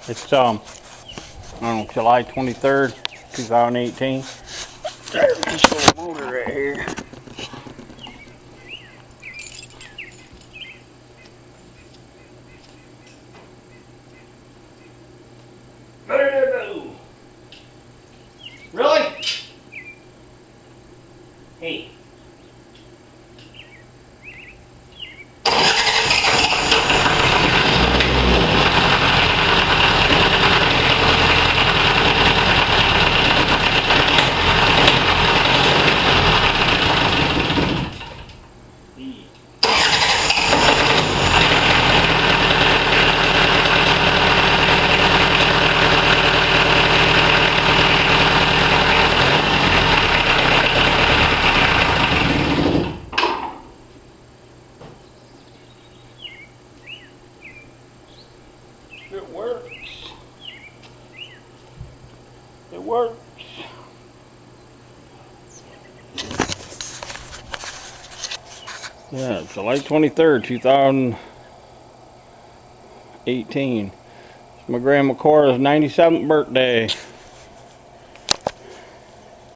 It's I don't know, July 23rd, 2018. There's this little motor right here. Really? Hey. It works. It works. Yeah, July 23rd, 2018. It's my grandma Cora's 97th birthday.